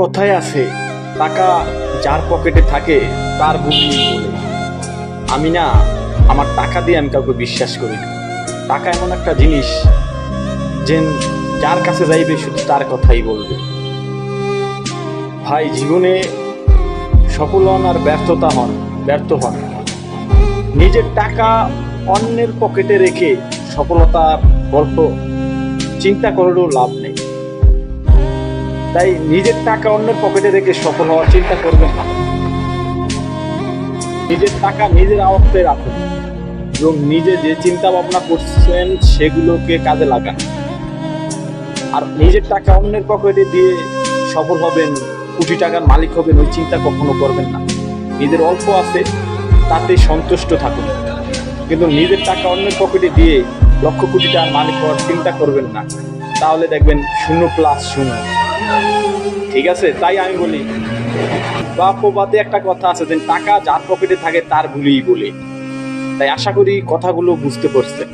কথায় আছে, টাকা যার পকেটে থাকে তার ভুলি বলে। আমি না, আমার টাকা দিয়ে আমি কাউকে বিশ্বাস করি না। টাকা এমন একটা জিনিস যে যার কাছে যাইবে শুধু তার কথাই বলবে। ভাই, জীবনে সফল হন আর ব্যর্থ হন, নিজের টাকা অন্যের পকেটে রেখে সফলতার গল্প চিন্তা করেও লাভ নেই। তাই নিজের টাকা অন্যের পকেটে রেখে সফল হওয়ার চিন্তা করবেন না। নিজের টাকা নিজের আয়ত্তে রাখুন এবং নিজে যে চিন্তা ভাবনা করছেন সেগুলোকে কাজে লাগান। আর নিজের টাকা অন্যের পকেটে দিয়ে সফল হবেন, কোটি টাকার মালিক হবেন, ওই চিন্তা কখনো করবেন না। নিজের অল্প আছে তাতে সন্তুষ্ট থাকুন, কিন্তু নিজের টাকা অন্যের পকেটে দিয়ে লক্ষ কোটি টাকার মালিক হওয়ার চিন্তা করবেন না। তাহলে দেখবেন 0+0। ঠিক আছে? তাই আমি বলি, বাপবাদে একটা কথা আছে যে টাকা যার পকেটে থাকে তার ভুলিই বলে। তাই আশা করি কথাগুলো বুঝতে পারছেন।